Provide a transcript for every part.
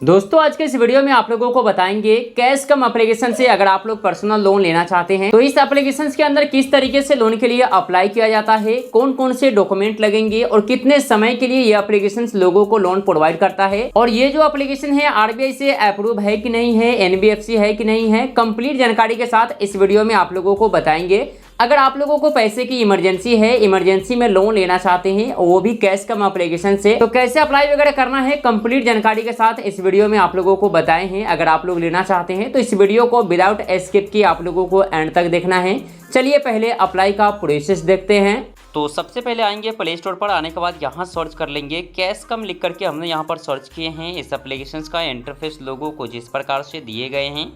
दोस्तों आज के इस वीडियो में आप लोगों को बताएंगे कैश कम एप्लीकेशन से अगर आप लोग पर्सनल लोन लेना चाहते हैं तो इस एप्लीकेशन के अंदर किस तरीके से लोन के लिए अप्लाई किया जाता है, कौन कौन से डॉक्यूमेंट लगेंगे और कितने समय के लिए ये एप्लीकेशन लोगों को लोन प्रोवाइड करता है। और ये जो एप्लीकेशन है आरबीआई से अप्रूव है कि नहीं है, एनबीएफसी है कि नहीं है, कंप्लीट जानकारी के साथ इस वीडियो में आप लोगों को बताएंगे। अगर आप लोगों को पैसे की इमरजेंसी है, इमरजेंसी में लोन लेना चाहते हैं वो भी कैश कम एप्लीकेशन से, तो कैसे अप्लाई वगैरह करना है कंप्लीट जानकारी के साथ इस वीडियो में आप लोगों को बताए हैं। अगर आप लोग लेना चाहते हैं तो इस वीडियो को विदाउट स्किप किए आप लोगों को एंड तक देखना है। चलिए पहले अप्लाई का प्रोसेस देखते हैं। तो सबसे पहले आएंगे प्ले स्टोर पर, आने के बाद यहाँ सर्च कर लेंगे कैश कम लिख करके हमने यहाँ पर सर्च किए हैं। इस एप्लीकेशन का इंटरफेस लोगों को जिस प्रकार से दिए गए हैं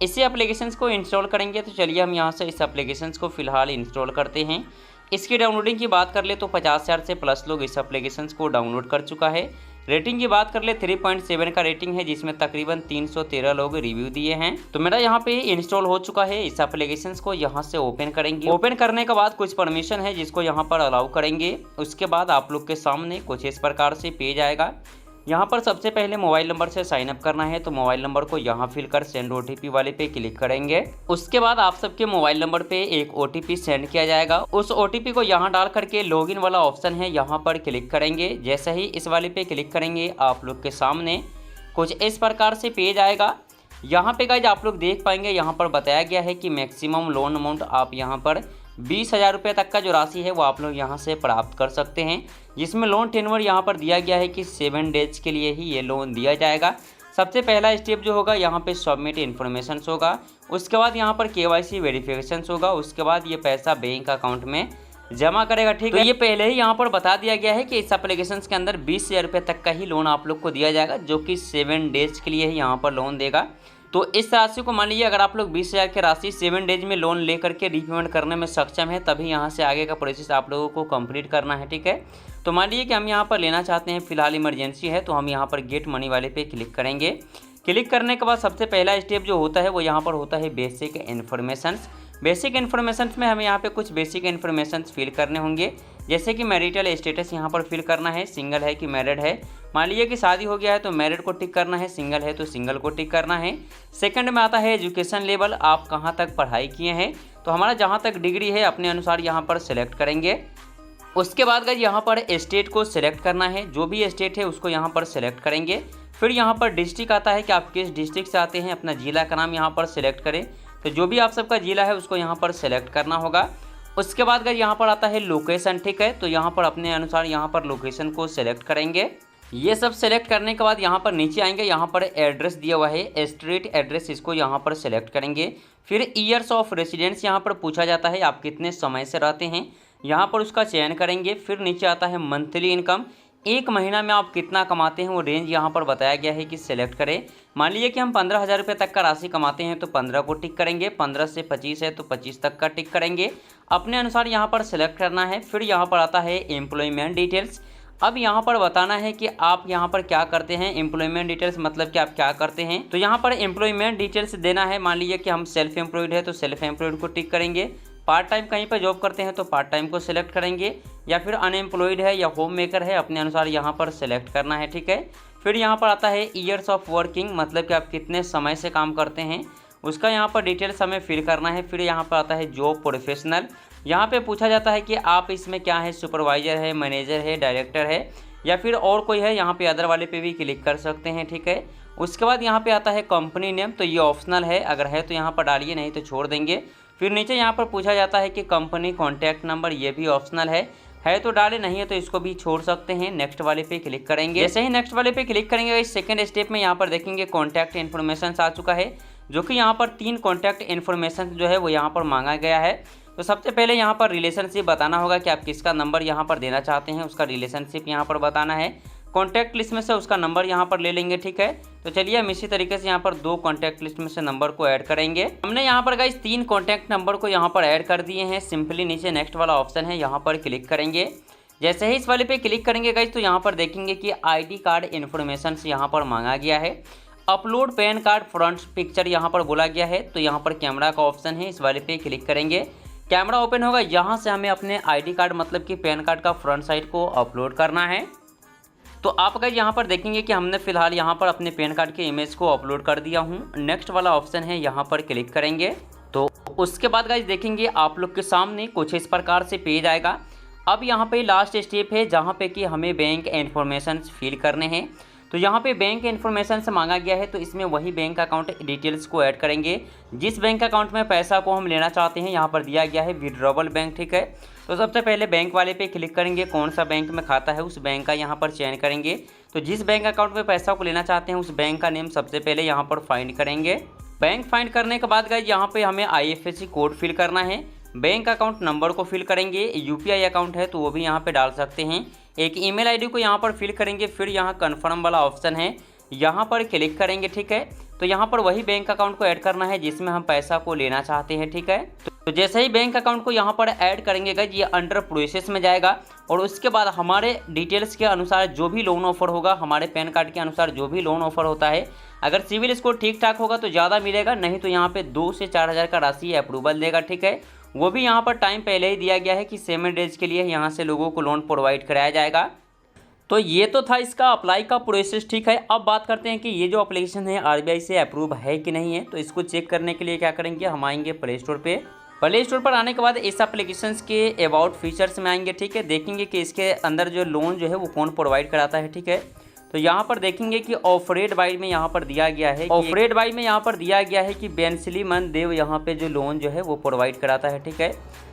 इसी एप्लीकेशंस को इंस्टॉल करेंगे। तो चलिए हम यहाँ से इस एप्लीकेशंस को फिलहाल इंस्टॉल करते हैं। इसकी डाउनलोडिंग की बात कर ले तो 50,000 से प्लस लोग इस एप्लीकेशंस को डाउनलोड कर चुका है। रेटिंग की बात कर ले 3.7 का रेटिंग है, जिसमें तकरीबन 313 लोग रिव्यू दिए हैं। तो मेरा यहाँ पे इंस्टॉल हो चुका है। इस एप्लीकेशंस को यहाँ से ओपन करेंगे। ओपन करने के बाद कुछ परमिशन है जिसको यहाँ पर अलाउ करेंगे। उसके बाद आप लोग के सामने कुछ इस प्रकार से पेज आएगा। यहाँ पर सबसे पहले मोबाइल नंबर से साइन अप करना है, तो मोबाइल नंबर को यहाँ फिल कर सेंड ओटीपी वाले पे क्लिक करेंगे। उसके बाद आप सबके मोबाइल नंबर पे एक ओटीपी सेंड किया जाएगा। उस ओटीपी को यहाँ डाल करके लॉगिन वाला ऑप्शन है यहाँ पर क्लिक करेंगे। जैसे ही इस वाले पे क्लिक करेंगे आप लोग के सामने कुछ इस प्रकार से पेज आएगा। यहाँ पे गाइज आप लोग देख पाएंगे यहाँ पर बताया गया है कि मैक्सिमम लोन अमाउंट आप यहाँ पर 20,000 रुपये तक का जो राशि है वो आप लोग यहाँ से प्राप्त कर सकते हैं, जिसमें लोन टेन्योर यहाँ पर दिया गया है कि 7 डेज के लिए ही ये लोन दिया जाएगा। सबसे पहला स्टेप जो होगा यहाँ पे सबमिट इन्फॉर्मेशन होगा। उसके बाद यहाँ पर केवाईसी वेरिफिकेशन होगा। उसके बाद ये पैसा बैंक अकाउंट में जमा करेगा। ठीक है, तो ये पहले ही यहाँ पर बता दिया गया है कि इस एप्लीकेशन के अंदर 20,000 रुपये तक का ही लोन आप लोग को दिया जाएगा, जो कि 7 डेज के लिए ही यहाँ पर लोन देगा। तो इस राशि को मान लीजिए अगर आप लोग 20,000 की राशि 7 डेज में लोन लेकर के रीपेमेंट करने में सक्षम है, तभी यहाँ से आगे का प्रोसेस आप लोगों को कंप्लीट करना है। ठीक है, तो मान लीजिए कि हम यहाँ पर लेना चाहते हैं, फिलहाल इमरजेंसी है, तो हम यहाँ पर गेट मनी वाले पे क्लिक करेंगे। क्लिक करने के बाद सबसे पहला स्टेप जो होता है वो यहाँ पर होता है बेसिक इन्फॉर्मेशंस। बेसिक इन्फॉर्मेशंस में हमें यहाँ पे कुछ बेसिक इन्फॉर्मेशंस फिल करने होंगे, जैसे कि मैरिटल स्टेटस यहाँ पर फिल करना है, सिंगल है कि मैरिड है। मान लीजिए कि शादी हो गया है तो मैरिड को टिक करना है, सिंगल है तो सिंगल को टिक करना है। सेकंड में आता है एजुकेशन लेवल, आप कहाँ तक पढ़ाई किए हैं, तो हमारा जहाँ तक डिग्री है अपने अनुसार यहाँ पर सेलेक्ट करेंगे। उसके बाद गाइस यहाँ पर स्टेट को सिलेक्ट करना है, जो भी स्टेट है उसको यहाँ पर सेलेक्ट करेंगे। फिर यहाँ पर डिस्ट्रिक्ट आता है कि आप किस डिस्ट्रिक्ट से आते हैं, अपना जिला का नाम यहाँ पर सेलेक्ट करें, तो जो भी आप सबका जिला है उसको यहाँ पर सेलेक्ट करना होगा। उसके बाद गाइस यहाँ पर आता है लोकेशन। ठीक है, तो यहाँ पर अपने अनुसार यहाँ पर लोकेशन को सेलेक्ट करेंगे। ये सब सेलेक्ट करने के बाद यहाँ पर नीचे आएंगे, यहाँ पर एड्रेस दिया हुआ है स्ट्रीट एड्रेस, इसको यहाँ पर सेलेक्ट करेंगे। फिर ईयर्स ऑफ रेसिडेंस यहाँ पर पूछा जाता है आप कितने समय से रहते हैं, यहाँ पर उसका चयन करेंगे। फिर नीचे आता है मंथली इनकम, एक महीना में आप कितना कमाते हैं वो रेंज यहाँ पर बताया गया है कि सिलेक्ट करें। मान लीजिए कि हम 15,000 रुपये तक का राशि कमाते हैं तो 15 को टिक करेंगे, 15 से 25 है तो 25 तक का टिक करेंगे, अपने अनुसार यहाँ पर सेलेक्ट करना है। फिर यहाँ पर आता है एम्प्लॉयमेंट डिटेल्स। अब यहाँ पर बताना है कि आप यहाँ पर क्या करते हैं। एम्प्लॉयमेंट डिटेल्स मतलब कि आप क्या करते हैं, तो यहाँ पर एम्प्लॉयमेंट डिटेल्स देना है। मान लीजिए कि हम सेल्फ एम्प्लॉयड है तो सेल्फ एम्प्लॉयड को टिक करेंगे, पार्ट टाइम कहीं पर जॉब करते हैं तो पार्ट टाइम को सिलेक्ट करेंगे, या फिर अनएम्प्लॉयड है या होम मेकर है अपने अनुसार यहाँ पर सेलेक्ट करना है। ठीक है, फिर यहाँ पर आता है ईयर्स ऑफ वर्किंग, मतलब कि आप कितने समय से काम करते हैं, उसका यहाँ पर डिटेल्स हमें फिल करना है। फिर यहाँ पर आता है जॉब प्रोफेशनल, यहाँ पे पूछा जाता है कि आप इसमें क्या है, सुपरवाइजर है, मैनेजर है, डायरेक्टर है या फिर और कोई है, यहाँ पे अदर वाले पे भी क्लिक कर सकते हैं। ठीक है, उसके बाद यहाँ पे आता है कंपनी नेम, तो ये ऑप्शनल है, अगर है तो यहाँ पर डालिए, नहीं तो छोड़ देंगे। फिर नीचे यहाँ पर पूछा जाता है कि कंपनी कॉन्टैक्ट नंबर, ये भी ऑप्शनल है तो डाले, नहीं है तो इसको भी छोड़ सकते हैं। नेक्स्ट वाले पे क्लिक करेंगे। जैसे ही नेक्स्ट वाले पे क्लिक करेंगे इस सेकंड स्टेप में यहाँ पर देखेंगे कॉन्टैक्ट इन्फॉर्मेशन आ चुका है, जो कि यहाँ पर 3 कॉन्टैक्ट इन्फॉर्मेशन जो है वो यहाँ पर मांगा गया है। तो सबसे पहले यहाँ पर रिलेशनशिप बताना होगा कि आप किसका नंबर यहाँ पर देना चाहते हैं, उसका रिलेशनशिप यहाँ पर बताना है। कॉन्टैक्ट लिस्ट में से उसका नंबर यहाँ पर ले लेंगे। ठीक है, तो चलिए हम इसी तरीके से यहाँ पर 2 कॉन्टैक्ट लिस्ट में से नंबर को ऐड करेंगे। हमने यहाँ पर गाइस 3 कॉन्टैक्ट नंबर को यहाँ पर ऐड कर दिए हैं। सिंपली नीचे नेक्स्ट वाला ऑप्शन है, यहाँ पर क्लिक करेंगे। जैसे ही इस वाले पे क्लिक करेंगे गाइस तो यहाँ पर देखेंगे कि आईडी कार्ड इन्फॉर्मेशन यहाँ पर मांगा गया है। Upload pan card front picture यहाँ पर बोला गया है, तो यहाँ पर कैमरा का ऑप्शन है, इस वाले पे क्लिक करेंगे। कैमरा ओपन होगा, यहाँ से हमें अपने आईडी कार्ड मतलब कि पैन कार्ड का फ्रंट साइड को अपलोड करना है। तो आप गाइस यहाँ पर देखेंगे कि हमने फिलहाल यहाँ पर अपने पैन कार्ड के इमेज को अपलोड कर दिया हूँ। नेक्स्ट वाला ऑप्शन है, यहाँ पर क्लिक करेंगे। तो उसके बाद गाइस देखेंगे आप लोग के सामने कुछ इस प्रकार से पेज आएगा। अब यहाँ पे लास्ट स्टेप है जहाँ पे कि हमें बैंक इन्फॉर्मेशन फिल करने हैं। तो यहाँ पे बैंक इन्फॉर्मेशन से मांगा गया है, तो इसमें वही बैंक अकाउंट डिटेल्स को ऐड करेंगे जिस बैंक अकाउंट में पैसा को हम लेना चाहते हैं। यहाँ पर दिया गया है विड्रॉवल बैंक, ठीक है। तो सबसे पहले बैंक वाले पे क्लिक करेंगे, कौन सा बैंक में खाता है उस बैंक का यहाँ पर चयन करेंगे। तो जिस बैंक अकाउंट में पैसा को लेना चाहते हैं उस बैंक का नेम सबसे पहले यहाँ पर फाइंड करेंगे। बैंक फाइंड करने के बाद गाइस यहाँ पे हमें IFSC कोड फिल करना है। बैंक अकाउंट नंबर को फिल करेंगे, UPI अकाउंट है तो वो भी यहाँ पे डाल सकते हैं। एक ईमेल आईडी को यहाँ पर फिल करेंगे, फिर यहाँ कन्फर्म वाला ऑप्शन है, यहाँ पर क्लिक करेंगे, ठीक है। तो यहाँ पर वही बैंक अकाउंट को ऐड करना है जिसमें हम पैसा को लेना चाहते हैं, ठीक है। तो जैसे ही बैंक अकाउंट को यहाँ पर ऐड करेंगे गाइस ये अंडर प्रोसेस में जाएगा और उसके बाद हमारे डिटेल्स के अनुसार जो भी लोन ऑफर होगा, हमारे पैन कार्ड के अनुसार जो भी लोन ऑफर होता है, अगर सिविल स्कोर ठीक ठाक होगा तो ज़्यादा मिलेगा, नहीं तो यहाँ पे 2 से 4 हज़ार का राशि अप्रूवल देगा, ठीक है। वो भी यहाँ पर टाइम पहले ही दिया गया है कि 7 डेज के लिए यहाँ से लोगों को लोन प्रोवाइड कराया जाएगा। तो ये तो था इसका अप्लाई का प्रोसेस, ठीक है। अब बात करते हैं कि ये जो एप्लीकेशन है RBI से अप्रूव है कि नहीं है। तो इसको चेक करने के लिए क्या करेंगे, हम आएंगे प्ले स्टोर पे। प्ले स्टोर पर आने के बाद इस एप्लीकेशन के अबाउट फीचर्स में आएंगे, ठीक है। देखेंगे कि इसके अंदर जो लोन जो है वो कौन प्रोवाइड कराता है, ठीक है। तो यहाँ पर देखेंगे कि ऑफरेड बाई में यहाँ पर दिया गया है, ऑफरेड बाई में यहाँ पर दिया गया है कि बेंसली मन देव यहाँ पे जो लोन जो है वो प्रोवाइड कराता है, ठीक है।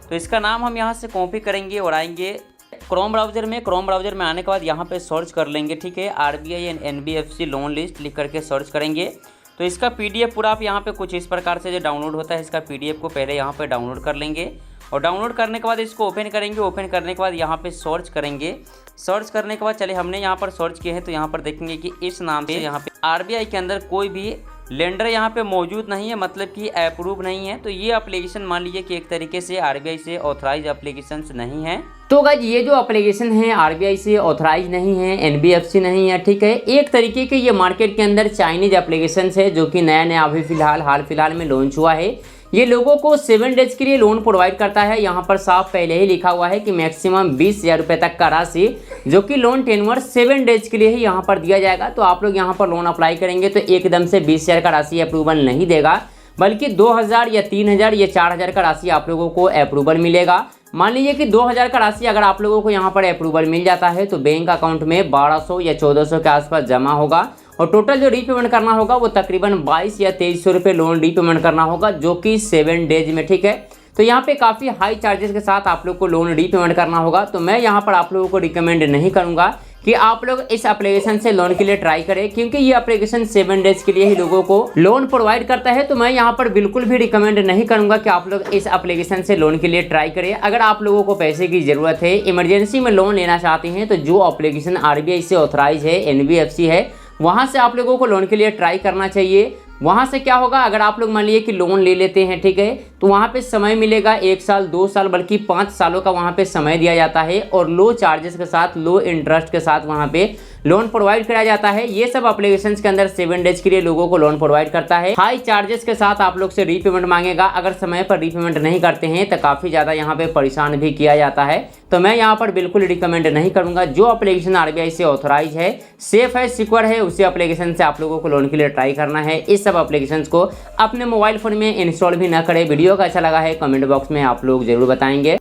तो इसका नाम हम यहाँ से कॉपी करेंगे और आएंगे क्रोम ब्राउज़र में। क्रोम ब्राउज़र में आने के बाद यहाँ पे सर्च कर लेंगे, ठीक है। RBI and NBFC loan list लिख करके सर्च करेंगे। तो इसका PDF पूरा आप यहाँ पे कुछ इस प्रकार से जो डाउनलोड होता है, इसका PDF को पहले यहाँ पे डाउनलोड कर लेंगे और डाउनलोड करने के बाद इसको ओपन करेंगे। ओपन करने के बाद यहाँ पे सर्च करेंगे। सर्च करने के बाद चलिए हमने यहाँ पर सर्च किए हैं तो यहाँ पर देखेंगे कि इस नाम से यहाँ पे RBI के अंदर कोई भी लेंडर यहाँ पे मौजूद नहीं है, मतलब कि अप्रूव नहीं है। तो ये एप्लीकेशन मान लीजिए कि एक तरीके से RBI से ऑथराइज एप्लीकेशन नहीं है। तो गाइस ये जो एप्लीकेशन है RBI से ऑथराइज नहीं है, NBFC नहीं है, ठीक है। एक तरीके के ये मार्केट के अंदर चाइनीज एप्लीकेशन है जो कि नया अभी हाल फिलहाल में लॉन्च हुआ है। ये लोगों को 7 डेज के लिए लोन प्रोवाइड करता है। यहाँ पर साफ पहले ही लिखा हुआ है कि मैक्सिमम 20,000 रुपये तक का राशि जो कि लोन टेन्योर 7 डेज के लिए ही यहाँ पर दिया जाएगा। तो आप लोग यहाँ पर लोन अप्लाई करेंगे तो एकदम से 20,000 का राशि अप्रूवल नहीं देगा, बल्कि 2,000 या 3,000 या 4,000 का राशि आप लोगों को अप्रूवल मिलेगा। मान लीजिए कि 2,000 का राशि अगर आप लोगों को यहाँ पर अप्रूवल मिल जाता है तो बैंक अकाउंट में 1,200 या 1,400 के आसपास जमा होगा और टोटल जो रीपेमेंट करना होगा वो तकरीबन 22 या 2300 रुपये लोन रीपेमेंट करना होगा, जो कि 7 डेज में, ठीक है। तो यहाँ पे काफ़ी हाई चार्जेस के साथ आप लोग को लोन रीपेमेंट करना होगा। तो मैं यहाँ पर आप लोगों को रिकमेंड नहीं करूँगा कि आप लोग इस एप्लीकेशन से लोन के लिए ट्राई करें, क्योंकि ये एप्लीकेशन 7 डेज के लिए ही लोगों को लोन प्रोवाइड करता है। तो मैं यहाँ पर बिल्कुल भी रिकमेंड नहीं करूँगा कि आप लोग इस एप्लीकेशन से लोन के लिए ट्राई करें। अगर आप लोगों को पैसे की ज़रूरत है, इमरजेंसी में लोन लेना चाहते हैं, तो जो एप्लीकेशन RBI से ऑथराइज है, NBFC है, वहाँ से आप लोगों को लोन के लिए ट्राई करना चाहिए। वहाँ से क्या होगा, अगर आप लोग मान लीजिए कि लोन ले लेते हैं, ठीक है, तो वहाँ पे समय मिलेगा 1 साल 2 साल बल्कि 5 सालों का वहाँ पे समय दिया जाता है और लो चार्जेस के साथ, लो इंटरेस्ट के साथ वहाँ पे लोन प्रोवाइड कराया जाता है। ये सब एप्लीकेशंस के अंदर 7 डेज के लिए लोगों को लोन प्रोवाइड करता है। हाई चार्जेस के साथ आप लोग से रीपेमेंट मांगेगा। अगर समय पर रीपेमेंट नहीं करते हैं तो काफ़ी ज़्यादा यहाँ पे परेशान भी किया जाता है। तो मैं यहाँ पर बिल्कुल रिकमेंड नहीं करूँगा। जो एप्लीकेशन RBI से ऑथराइज है, सेफ है, सिक्योर है, उसी एप्लीकेशन से आप लोगों को लोन के लिए ट्राई करना है। इस सब एप्लीकेशंस को अपने मोबाइल फ़ोन में इंस्टॉल भी ना करें। वीडियो का अच्छा लगा है कमेंट बॉक्स में आप लोग जरूर बताएंगे।